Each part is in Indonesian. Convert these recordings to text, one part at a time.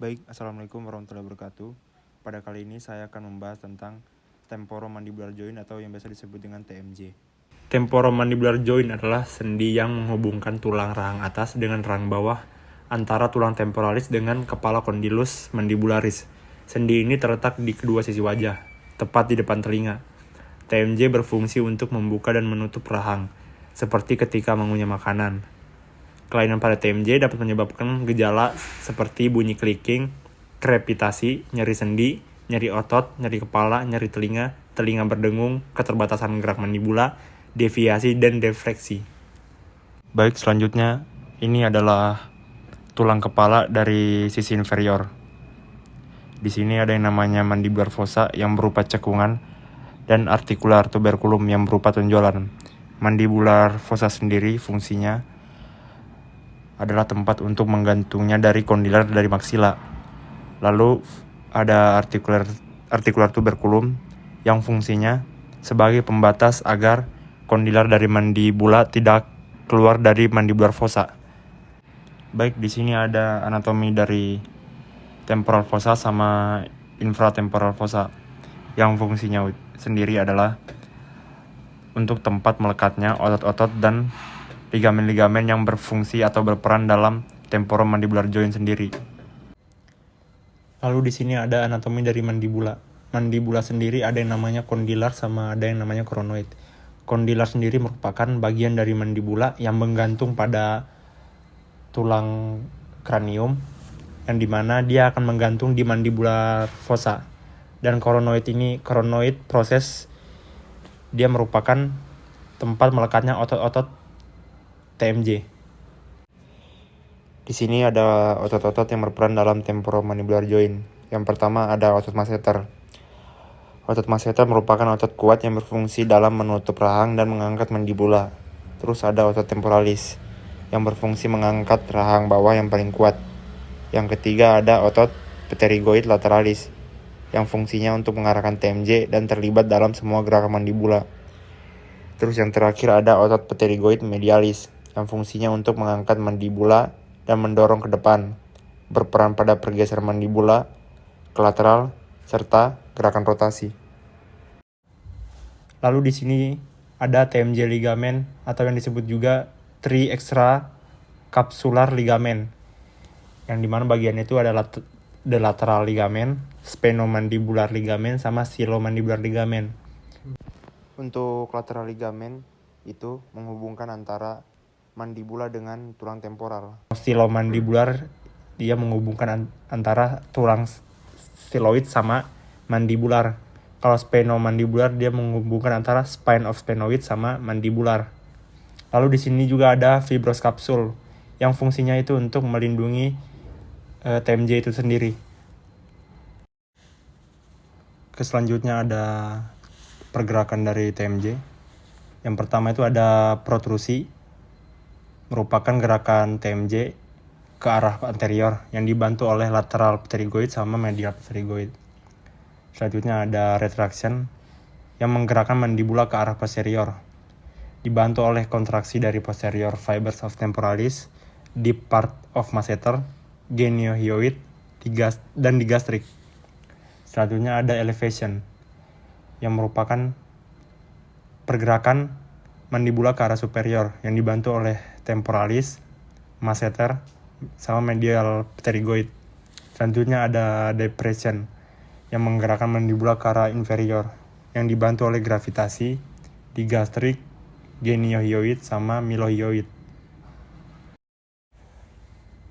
Baik, Assalamualaikum warahmatullahi wabarakatuh. Pada kali ini saya akan membahas tentang temporomandibular joint atau yang biasa disebut dengan TMJ. Temporomandibular joint adalah sendi yang menghubungkan tulang rahang atas dengan rahang bawah antara tulang temporalis dengan kepala condylus mandibularis. Sendi ini terletak di kedua sisi wajah, tepat di depan telinga. TMJ berfungsi untuk membuka dan menutup rahang, seperti ketika mengunyah makanan. Kelainan pada TMJ dapat menyebabkan gejala seperti bunyi clicking, krepitasi, nyeri sendi, nyeri otot, nyeri kepala, nyeri telinga, telinga berdengung, keterbatasan gerak mandibula, deviasi, dan defleksi. Baik, selanjutnya ini adalah tulang kepala dari sisi inferior. Di sini ada yang namanya mandibular fossa yang berupa cekungan dan articular tuberculum yang berupa tonjolan. Mandibular fossa sendiri fungsinya adalah tempat untuk menggantungnya dari kondilar dari maksila. Lalu ada articular tuberculum yang fungsinya sebagai pembatas agar kondilar dari mandibula tidak keluar dari mandibular fossa. Baik, di sini ada anatomi dari temporal fossa sama infratemporal fossa yang fungsinya sendiri adalah untuk tempat melekatnya otot-otot dan ligamen-ligamen yang berfungsi atau berperan dalam temporomandibular joint sendiri. Lalu di sini ada anatomi dari mandibula. Mandibula sendiri ada yang namanya kondilar sama ada yang namanya kronoid. Kondilar sendiri merupakan bagian dari mandibula yang menggantung pada tulang kranium, yang dimana dia akan menggantung di mandibular fossa. Dan kronoid proses dia merupakan tempat melekatnya otot-otot TMJ. Di sini ada otot-otot yang berperan dalam temporomandibular joint. Yang pertama ada otot masseter. Otot masseter merupakan otot kuat yang berfungsi dalam menutup rahang dan mengangkat mandibula. Terus ada otot temporalis yang berfungsi mengangkat rahang bawah yang paling kuat. Yang ketiga ada otot pterygoid lateralis yang fungsinya untuk mengarahkan TMJ dan terlibat dalam semua gerakan mandibula. Terus yang terakhir ada otot pterygoid medialis yang fungsinya untuk mengangkat mandibula dan mendorong ke depan, berperan pada pergeseran mandibula ke lateral serta gerakan rotasi. Lalu di sini ada TMJ ligamen atau yang disebut juga tri extra capsular ligamen, yang dimana bagian itu adalah the lateral ligamen, sphenomandibular ligamen, sama silomandibular ligamen. Untuk lateral ligamen itu menghubungkan antara mandibula dengan tulang temporal. Silomandibular dia menghubungkan antara tulang styloid sama mandibular. Kalau sphenomandibular dia menghubungkan antara spine of sphenoid sama mandibular. Lalu di sini juga ada fibrous capsule yang fungsinya itu untuk melindungi TMJ itu sendiri. Selanjutnya ada pergerakan dari TMJ. Yang pertama itu ada protrusi, merupakan gerakan TMJ ke arah anterior yang dibantu oleh lateral pterygoid sama medial pterygoid. Selanjutnya ada retraction yang menggerakkan mandibula ke arah posterior, dibantu oleh kontraksi dari posterior fibers of temporalis, deep part of masseter, geniohyoid, dan digastrik. Selanjutnya ada elevation yang merupakan pergerakan mandibula ke arah superior yang dibantu oleh temporalis, masseter, sama medial pterygoid. Selanjutnya ada depression yang menggerakkan mandibula ke arah inferior yang dibantu oleh gravitasi, digastrik, geniohyoid, sama mylohyoid.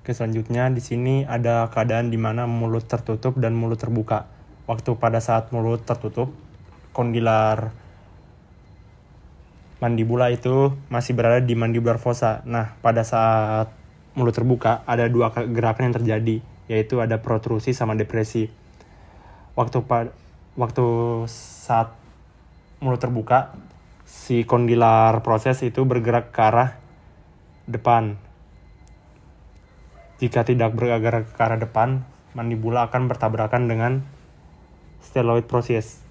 Selanjutnya di sini ada keadaan di mana mulut tertutup dan mulut terbuka. Waktu pada saat mulut tertutup, kondilar mandibula itu masih berada di mandibular fossa. Nah, pada saat mulut terbuka ada dua gerakan yang terjadi, yaitu ada protrusi sama depresi. Waktu saat mulut terbuka, si kondilar proses itu bergerak ke arah depan. Jika tidak bergerak ke arah depan, mandibula akan bertabrakan dengan styloid proses.